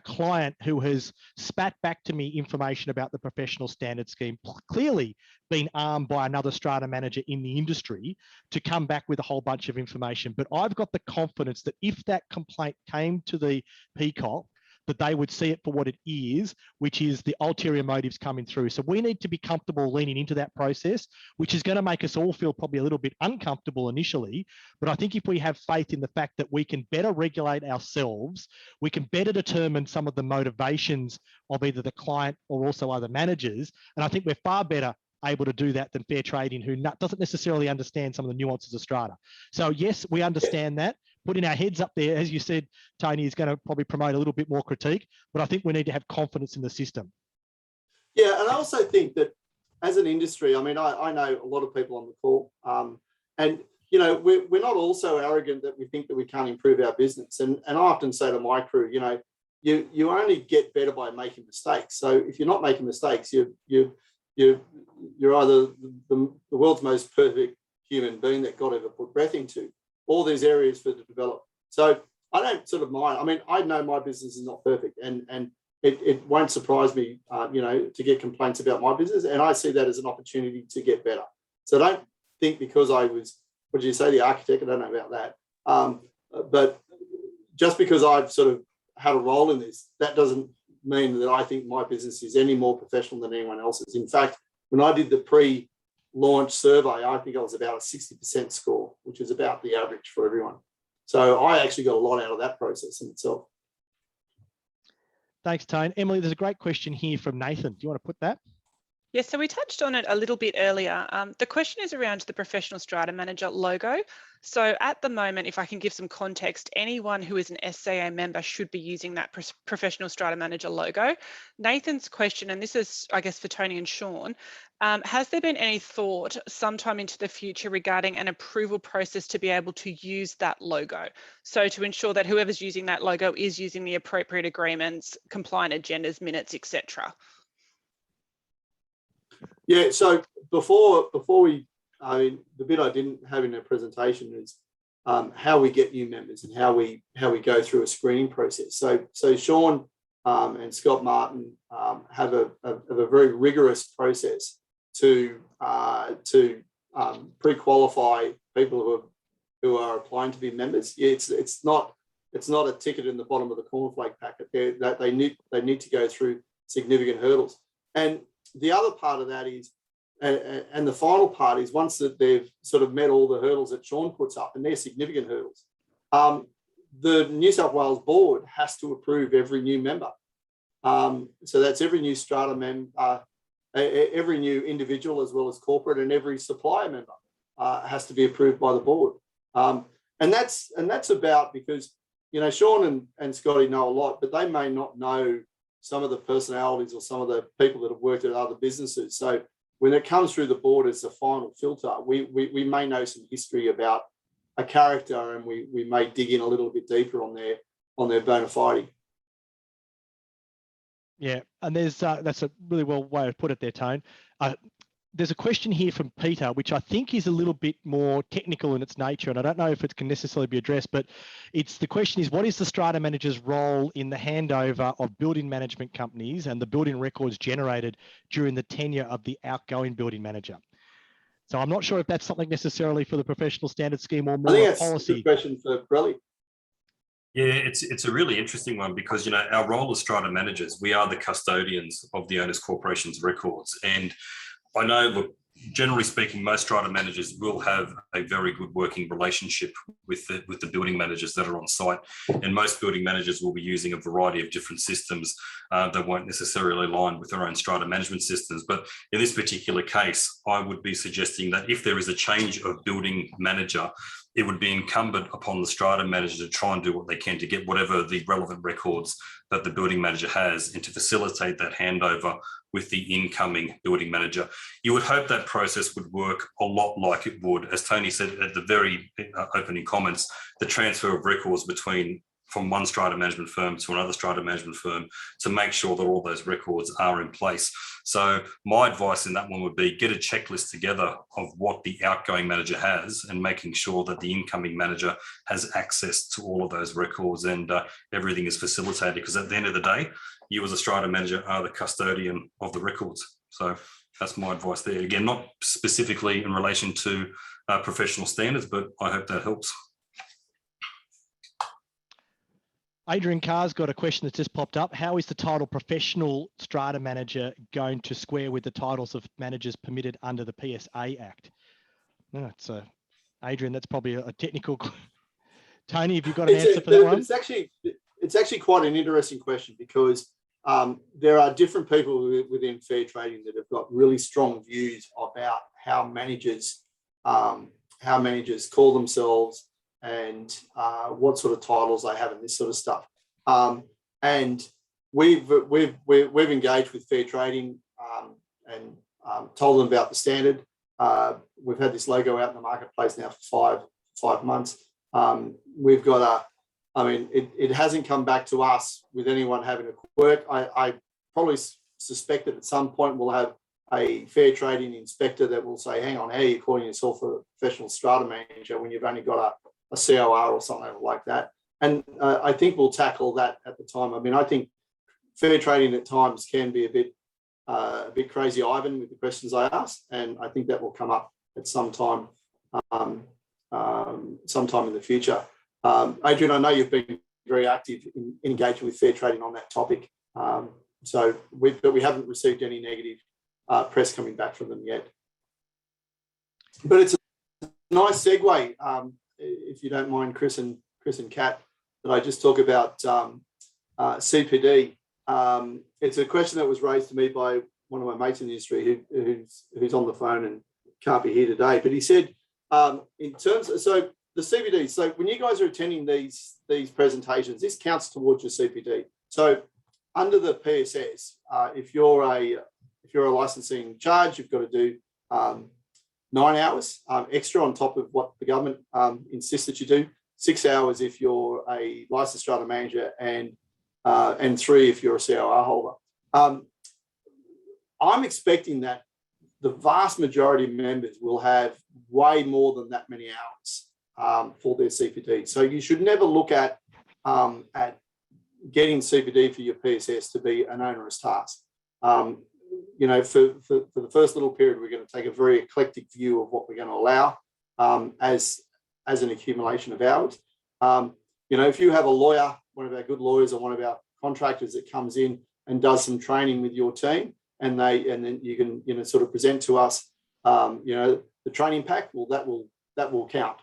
client who has spat back to me information about the professional standard scheme, clearly been armed by another strata manager in the industry to come back with a whole bunch of information. But I've got the confidence that if that complaint came to the Peacock, that they would see it for what it is, which is the ulterior motives coming through. So we need to be comfortable leaning into that process, which is going to make us all feel probably a little bit uncomfortable initially. But I think if we have faith in the fact that we can better regulate ourselves, we can better determine some of the motivations of either the client or also other managers. And I think we're far better able to do that than Fair Trading, who doesn't necessarily understand some of the nuances of strata. So yes, we understand that. Putting our heads up there, as you said, Tony, is going to probably promote a little bit more critique, but I think we need to have confidence in the system. Yeah, and I also think that as an industry, I mean, I know a lot of people on the call, and you know, we're not all so arrogant that we think that we can't improve our business. And I often say to my crew, you know, you only get better by making mistakes. So if you're not making mistakes, you're either the world's most perfect human being that God ever put breath into. All these areas for to develop. So I don't sort of mind. I mean, I know my business is not perfect, and it won't surprise me, you know, to get complaints about my business, and I see that as an opportunity to get better. So don't think because I was, what did you say, the architect? I don't know about that. But just because I've sort of had a role in this, that doesn't mean that I think my business is any more professional than anyone else's. In fact, when I did the pre-launch survey, I think I was about a 60% score, which is about the average for everyone. So I actually got a lot out of that process in itself. Thanks, Tone. Emily, there's a great question here from Nathan. Do you want to put that? Yes, so we touched on it a little bit earlier. The question is around the professional strata manager logo. So at the moment, if I can give some context, anyone who is an SCA member should be using that professional strata manager logo. Nathan's question, and this is, I guess, for Tony and Sean, has there been any thought sometime into the future regarding an approval process to be able to use that logo? So to ensure that whoever's using that logo is using the appropriate agreements, compliant agendas, minutes, etc. Yeah, so before we, I mean, the bit I didn't have in our presentation is how we get new members and how we go through a screening process. So Sean and Scott Martin have a very rigorous process to pre-qualify people who are applying to be members. It's not a ticket in the bottom of the cornflake packet. They need to go through significant hurdles. And the other part of that is, and the final part is, once that they've sort of met all the hurdles that Sean puts up, and they're significant hurdles, the New South Wales board has to approve every new member. So that's every new strata member, every new individual as well as corporate, and every supplier member has to be approved by the board. And that's about, because, you know, Sean and Scotty know a lot, but they may not know some of the personalities or some of the people that have worked at other businesses. So when it comes through the board as the final filter, we may know some history about a character, and we may dig in a little bit deeper on their bona fide. Yeah, and there's that's a really well way to put it there, Tone. There's a question here from Peter, which I think is a little bit more technical in its nature, and I don't know if it can necessarily be addressed, but the question is, what is the strata manager's role in the handover of building management companies and the building records generated during the tenure of the outgoing building manager? So I'm not sure if that's something necessarily for the professional standard scheme or more I think that's policy. a good question for Brelly. Yeah, it's a really interesting one, because, you know, our role as strata managers, we are the custodians of the owners' corporation's records. And I know, look, generally speaking, most strata managers will have a very good working relationship with the building managers that are on site, and most building managers will be using a variety of different systems that won't necessarily align with their own strata management systems. But in this particular case, I would be suggesting that if there is a change of building manager, it would be incumbent upon the strata manager to try and do what they can to get whatever the relevant records that the building manager has and to facilitate that handover with the incoming building manager. You would hope that process would work a lot like it would, as Tony said at the very opening comments, the transfer of records from one strata management firm to another strata management firm to make sure that all those records are in place. So my advice in that one would be get a checklist together of what the outgoing manager has and making sure that the incoming manager has access to all of those records and everything is facilitated, because at the end of the day, you as a strata manager are the custodian of the records. So that's my advice there. Again, not specifically in relation to professional standards, but I hope that helps. Adrian Carr's got a question that's just popped up. How is the title professional strata manager going to square with the titles of managers permitted under the PSA Act? No, it's Adrian, that's probably a technical. Tony, have you got an answer for that one? It's actually quite an interesting question, because there are different people within fair trading that have got really strong views about how managers call themselves and what sort of titles they have and this sort of stuff. And we've engaged with fair trading and told them about the standard. We've had this logo out in the marketplace now for five months. We've got it hasn't come back to us with anyone having a quirk. I probably suspect that at some point we'll have a fair trading inspector that will say, hang on, how are you calling yourself a professional strata manager when you've only got a COR or something like that? And I think we'll tackle that at the time. I mean, I think fair trading at times can be a bit crazy Ivan with the questions I ask, and I think that will come up at some time in the future. Adrian, I know you've been very active in engaging with fair trading on that topic, but we haven't received any negative press coming back from them yet. But it's a nice segue, if you don't mind, Chris and Kat, that I just talk about CPD. It's a question that was raised to me by one of my mates in the industry who's on the phone and can't be here today. But he said, in terms of, so the CPD, so when you guys are attending these presentations, this counts towards your CPD. So under the PSS, if you're a licensing charge, you've got to do 9 hours extra on top of what the government insists that you do. 6 hours if you're a licensed strata manager, and 3 if you're a COR holder. I'm expecting that the vast majority of members will have way more than that many hours for their CPD. So you should never look at getting CPD for your PSS to be an onerous task. You know, for the first little period, we're going to take a very eclectic view of what we're going to allow as an accumulation of hours. You know, if you have a lawyer, one of our good lawyers or one of our contractors that comes in and does some training with your team, and then you can sort of present to us the training pack, well, that will count.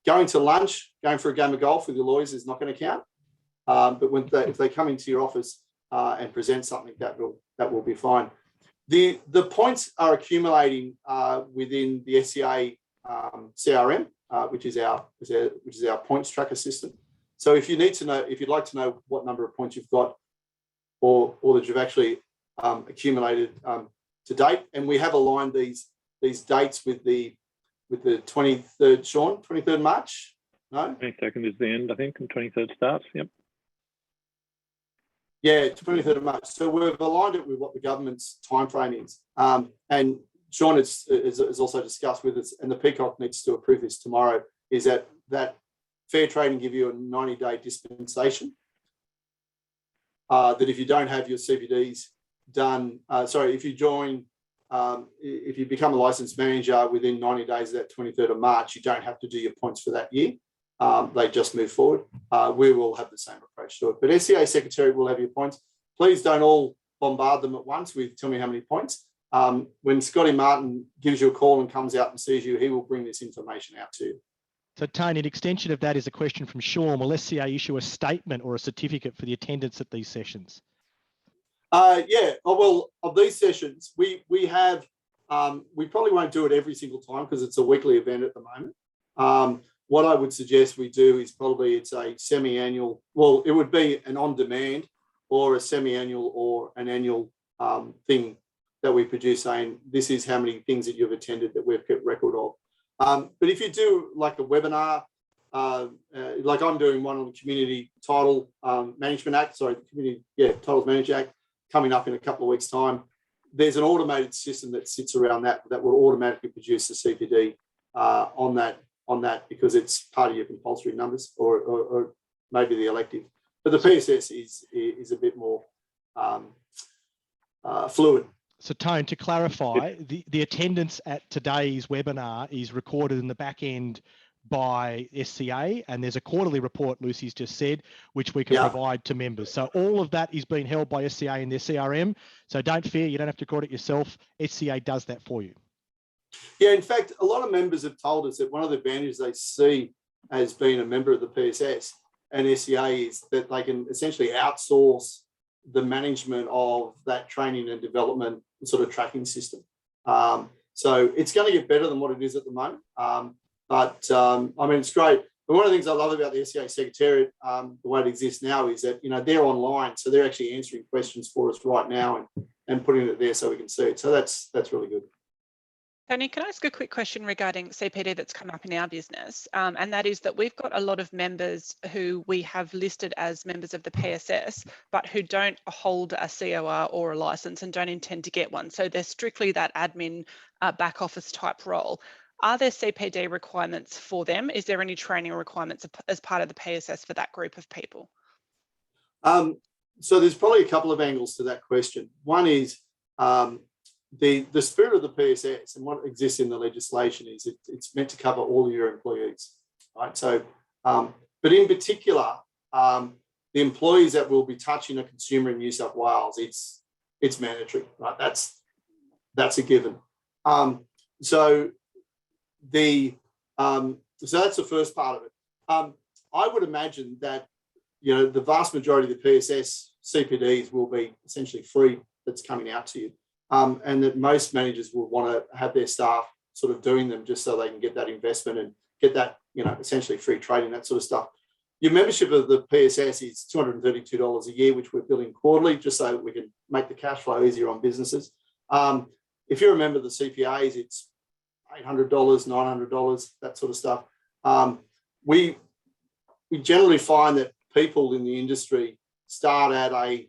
Going to lunch, going for a game of golf with your lawyers is not going to count. But if they come into your office and present something, that will be fine. The points are accumulating within the SCA CRM, which is our points tracker system. So if you'd like to know what number of points you've got, or that you've actually accumulated to date, and we have aligned these dates with the 23rd, Sean, 23rd March. No, 22nd is the end, I think, and 23rd starts. Yep. Yeah, 23rd of March. So we've aligned it with what the government's timeframe is. And Sean is also discussed with us, and the Peacock needs to approve this tomorrow, is that fair trading give you a 90-day dispensation. That if you don't have your CPDs done, if you become a licensed manager within 90 days of that 23rd of March, you don't have to do your points for that year. They just move forward. We will have the same approach to it. But SCA Secretary will have your points. Please don't all bombard them at once with tell me how many points. When Scotty Martin gives you a call and comes out and sees you, he will bring this information out to you. So Tony, an extension of that is a question from Sean. Will SCA issue a statement or a certificate for the attendance at these sessions? Yeah. Oh, well, of these sessions, we have, we probably won't do it every single time because it's a weekly event at the moment. What I would suggest we do is probably it's a semi-annual, well, it would be an on-demand or a semi-annual or an annual thing that we produce saying this is how many things that you've attended that we've kept record of. But if you do like a webinar, like I'm doing one on the Community Title Management Act, Titles Management Act coming up in a couple of weeks' time. There's an automated system that sits around that will automatically produce the CPD on that because it's part of your compulsory numbers or maybe the elective. But the PSS is a bit more fluid. So Tone, to clarify, the attendance at today's webinar is recorded in the back end by SCA, and there's a quarterly report, Lucy's just said, which we can provide to members. So all of that is being held by SCA in their CRM. So don't fear, you don't have to record it yourself. SCA does that for you. Yeah, in fact, a lot of members have told us that one of the advantages they see as being a member of the PSS and SCA is that they can essentially outsource the management of that training and development sort of tracking system. So it's going to get better than what it is at the moment. But I mean, it's great. But one of the things I love about the SCA Secretariat, the way it exists now, is that they're online, so they're actually answering questions for us right now and putting it there so we can see it. So that's really good. Tony, can I ask a quick question regarding CPD that's come up in our business? And that is that we've got a lot of members who we have listed as members of the PSS, but who don't hold a COR or a license and don't intend to get one. So they're strictly that admin back office type role. Are there CPD requirements for them? Is there any training requirements as part of the PSS for that group of people? So there's probably a couple of angles to that question. One is the spirit of the PSS and what exists in the legislation is it's meant to cover all your employees, right? So, but in particular, the employees that will be touching a consumer in New South Wales, it's mandatory, right? That's a given. So that's the first part of it. I would imagine that the vast majority of the PSS CPDs will be essentially free that's coming out to you. And that most managers will want to have their staff sort of doing them just so they can get that investment and get that, essentially free trading, that sort of stuff. Your membership of the PSS is $232 a year, which we're billing quarterly, just so that we can make the cash flow easier on businesses. If you're a member of the CPAs, it's $800, $900, that sort of stuff. We generally find that people in the industry start at a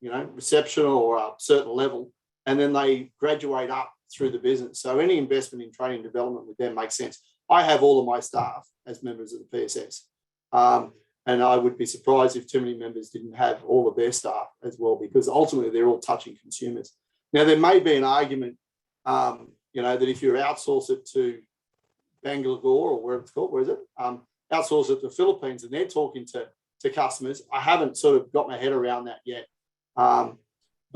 reception or a certain level, and then they graduate up through the business. So any investment in training and development with them makes sense. I have all of my staff as members of the PSS. And I would be surprised if too many members didn't have all of their staff as well, because ultimately they're all touching consumers. Now, there may be an argument, that if you outsource it to Bangalore or wherever it's called, where is it? Outsource it to the Philippines and they're talking to customers. I haven't sort of got my head around that yet. But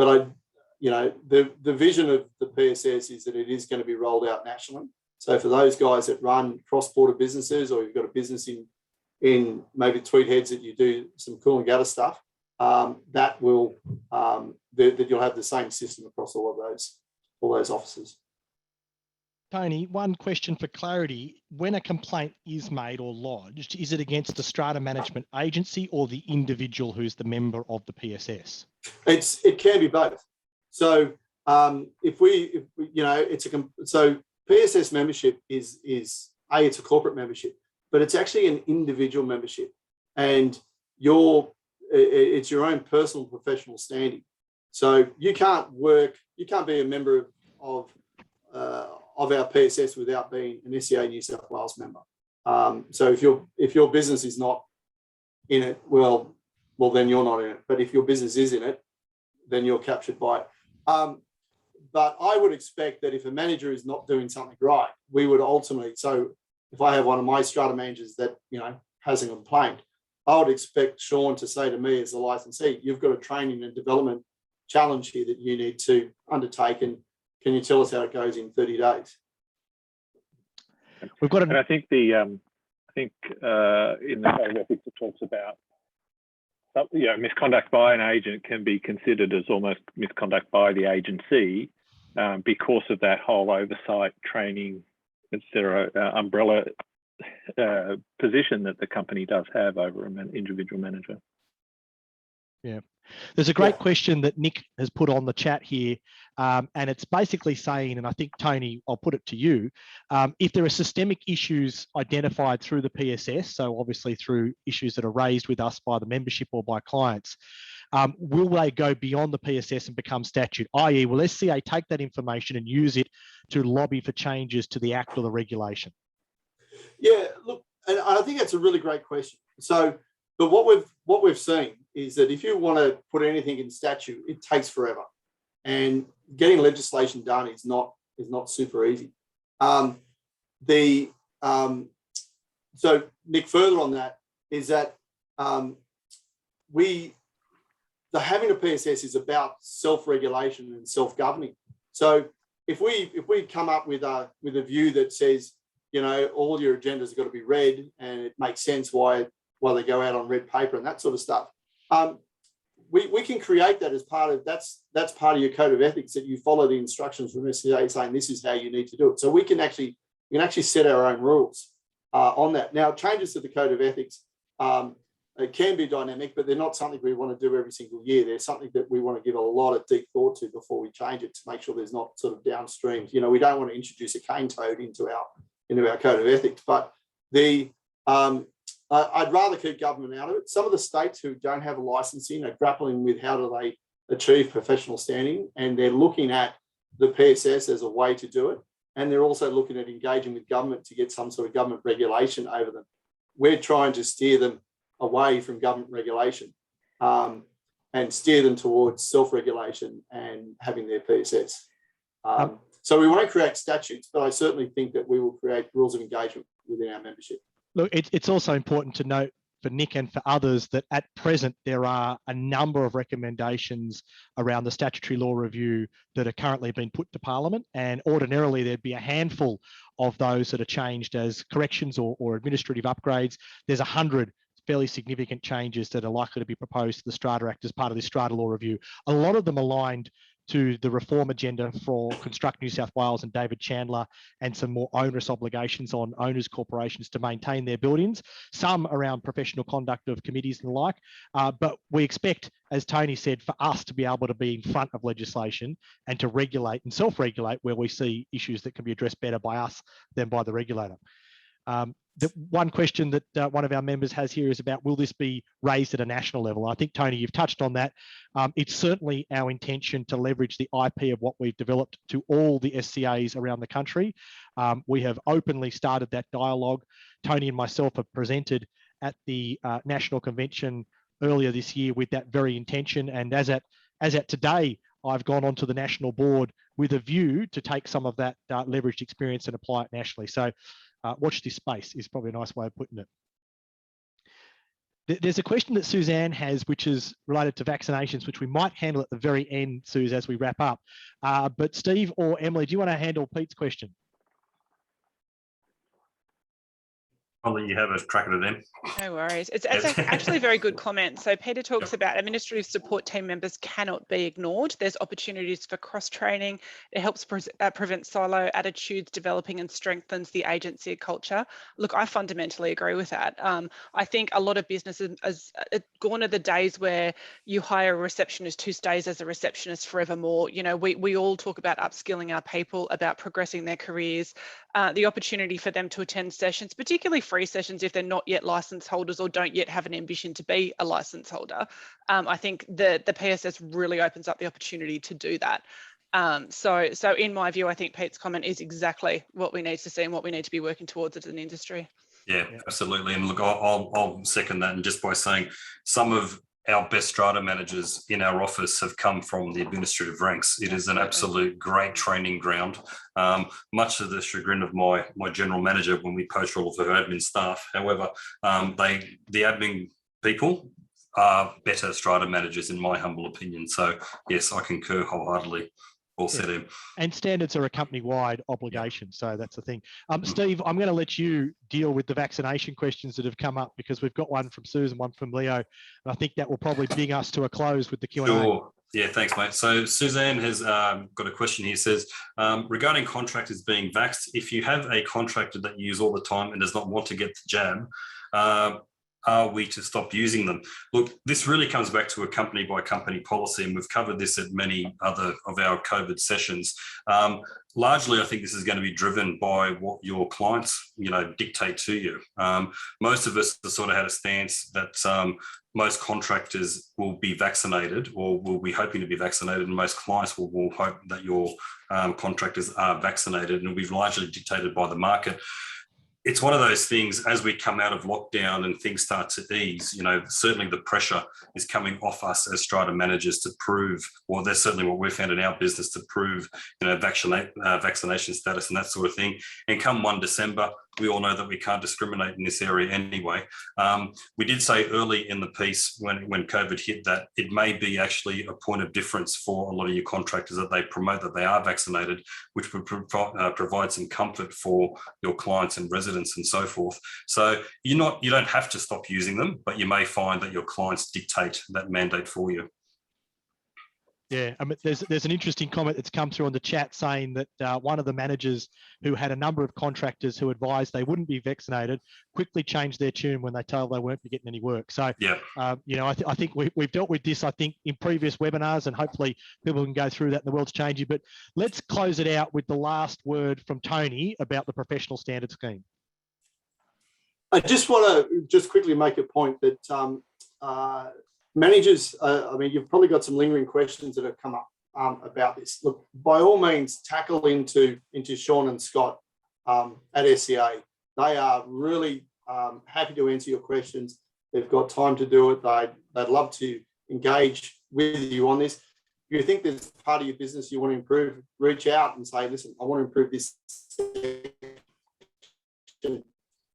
the vision of the PSS is that it is going to be rolled out nationally. So for those guys that run cross-border businesses, or you've got a business in maybe Tweed Heads that you do some Coolangatta stuff, that will that you'll have the same system across all those offices. Tony, one question for clarity. When a complaint is made or lodged, is it against the Strata Management Agency or the individual who's the member of the PSS? It can be both. So so PSS membership is it's a corporate membership, but it's actually an individual membership, and it's your own personal professional standing. So you can't be a member of our PSS without being an SCA New South Wales member. So if your business is not in it, well, then you're not in it. But if your business is in it, then you're captured by it. But I would expect that if a manager is not doing something right, we would ultimately, so if I have one of my strata managers that, has a complaint, I would expect Sean to say to me as the licensee, you've got a training and development challenge here that you need to undertake, and can you tell us how it goes in 30 days? We've got, and I think in the code of ethics it talks about misconduct by an agent can be considered as almost misconduct by the agency because of that whole oversight, training, etc. umbrella position that the company does have over an individual manager. Yeah, there's a great question that Nick has put on the chat here, and it's basically saying, and I think, Tony, I'll put it to you, if there are systemic issues identified through the PSS, so obviously through issues that are raised with us by the membership or by clients, will they go beyond the PSS and become statute, i.e. will SCA take that information and use it to lobby for changes to the Act or the regulation? Yeah, look, and I think that's a really great question. So, but what we've seen is that if you want to put anything in statute, it takes forever, and getting legislation done is not super easy. So Nick, further on that is that having a PSS is about self-regulation and self-governing. So if we come up with a view that says, you know, all your agendas have got to be read, and it makes sense why they go out on red paper and that sort of stuff. We can create that as part of that's part of your code of ethics, that you follow the instructions from SCA saying this is how you need to do it. So we can actually set our own rules on that. Now, changes to the code of ethics it can be dynamic, but they're not something we want to do every single year. They're something that we want to give a lot of deep thought to before we change it, to make sure there's not sort of downstreams. You know, we don't want to introduce a cane toad into our code of ethics, but I'd rather keep government out of it. Some of the states who don't have a licensing are grappling with how do they achieve professional standing, and they're looking at the PSS as a way to do it. And they're also looking at engaging with government to get some sort of government regulation over them. We're trying to steer them away from government regulation and steer them towards self-regulation and having their PSS. So we won't create statutes, but I certainly think that we will create rules of engagement within our membership. Look, it's also important to note for Nick and for others that at present there are a number of recommendations around the statutory law review that are currently being put to Parliament, and ordinarily there'd be a handful of those that are changed as corrections or administrative upgrades. There's 100 fairly significant changes that are likely to be proposed to the Strata Act as part of the Strata law review. A lot of them aligned to the reform agenda for Construct New South Wales and David Chandler, and some more onerous obligations on owners' corporations to maintain their buildings, some around professional conduct of committees and the like. But we expect, as Tony said, for us to be able to be in front of legislation and to regulate and self-regulate where we see issues that can be addressed better by us than by the regulator. The one question that one of our members has here is about, will this be raised at a national level? I think, Tony, you've touched on that. It's certainly our intention to leverage the IP of what we've developed to all the SCAs around the country. We have openly started that dialogue. Tony and myself have presented at the National Convention earlier this year with that very intention. And as at today, I've gone onto the national board with a view to take some of that leveraged experience and apply it nationally. So watch this space is probably a nice way of putting it. There's a question that Suzanne has, which is related to vaccinations, which we might handle at the very end, Suze, as we wrap up. But Steve or Emily, do you want to handle Pete's question? I'll let you have a crack at it then. No worries. It's actually a very good comment. So Peter talks about administrative support team members cannot be ignored. There's opportunities for cross-training. It helps prevent silo attitudes, developing and strengthens the agency culture. Look, I fundamentally agree with that. I think a lot of businesses, gone are the days where you hire a receptionist who stays as a receptionist forevermore. You know, we all talk about upskilling our people, about progressing their careers, the opportunity for them to attend sessions, particularly free sessions if they're not yet license holders or don't yet have an ambition to be a license holder. I think the PSS really opens up the opportunity to do that. So in my view, I think Pete's comment is exactly what we need to see and what we need to be working towards as an industry. Yeah, absolutely. And look, I'll second that. And just by saying, some of our best strata managers in our office have come from the administrative ranks. It is an absolute great training ground, much to the chagrin of my general manager when we poach all of her admin staff. However, the admin people are better strata managers in my humble opinion. So yes, I concur wholeheartedly. All said in. And standards are a company-wide obligation, so that's the thing. Steve, I'm going to let you deal with the vaccination questions that have come up, because we've got one from Susan, one from Leo, and I think that will probably bring us to a close with the Q&A. Sure. Yeah, thanks, mate. So Suzanne has got a question here. Says, regarding contractors being vaxxed, if you have a contractor that you use all the time and does not want to get the jab, are we to stop using them? Look, this really comes back to a company by company policy, and we've covered this at many other of our COVID sessions. Largely, I think this is going to be driven by what your clients, dictate to you. Most of us have sort of had a stance that most contractors will be vaccinated or will be hoping to be vaccinated, and most clients will hope that your contractors are vaccinated, and it'll be largely dictated by the market. It's one of those things, as we come out of lockdown and things start to ease, certainly the pressure is coming off us as strata managers to prove, well, that's certainly what we've found in our business, to prove, vaccination status and that sort of thing. And come 1 December, we all know that we can't discriminate in this area anyway. We did say early in the piece when COVID hit that it may be actually a point of difference for a lot of your contractors that they promote that they are vaccinated, which would provide some comfort for your clients and residents and so forth. So you don't have to stop using them, but you may find that your clients dictate that mandate for you. Yeah, I mean, there's an interesting comment that's come through on the chat saying that one of the managers who had a number of contractors who advised they wouldn't be vaccinated quickly changed their tune when they told they weren't getting any work. So, yeah, I think we've dealt with this, I think, in previous webinars, and hopefully people can go through that and the world's changing. But let's close it out with the last word from Tony about the professional standard scheme. I just want to quickly make a point that managers, you've probably got some lingering questions that have come up about this. Look, by all means, tackle into Sean and Scott at SCA. They are really happy to answer your questions. They've got time to do it. They'd love to engage with you on this. If you think there's part of your business you want to improve, reach out and say, listen, I want to improve this section.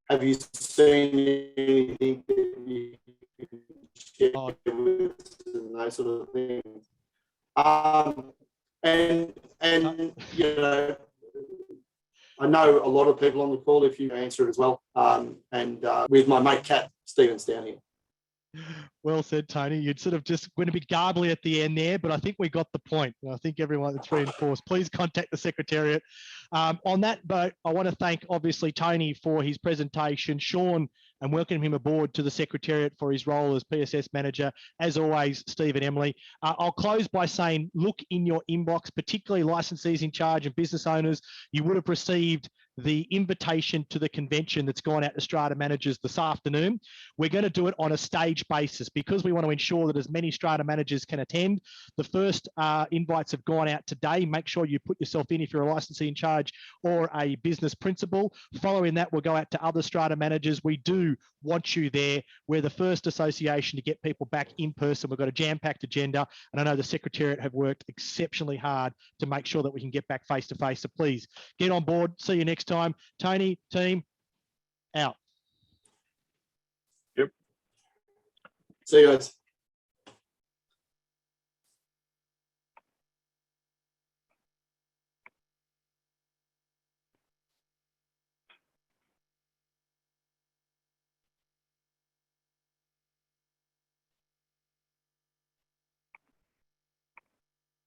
Have you seen anything that you can share with us and those sort of things? I know a lot of people on the call, if you answer it as well, with my mate Kat Stevens down here. Well said, Tony. You'd sort of just went a bit garbly at the end there, but I think we got the point. I think everyone that's reinforced. Please contact the Secretariat. On that note, I want to thank, obviously, Tony for his presentation, Sean, and welcome him aboard to the Secretariat for his role as PSS Manager. As always, Steve and Emily. I'll close by saying, look in your inbox, particularly licensees in charge and business owners. You would have received the invitation to the convention that's gone out to strata managers this afternoon. We're going to do it on a stage basis because we want to ensure that as many strata managers can attend. The first invites have gone out today. Make sure you put yourself in if you're a licensee in charge or a business principal. Following that, we'll go out to other strata managers. We do want you there. We're the first association to get people back in person. We've got a jam-packed agenda, and I know the Secretariat have worked exceptionally hard to make sure that we can get back face-to-face. So please get on board. See you next time. Tony, team, out. Yep. See you guys.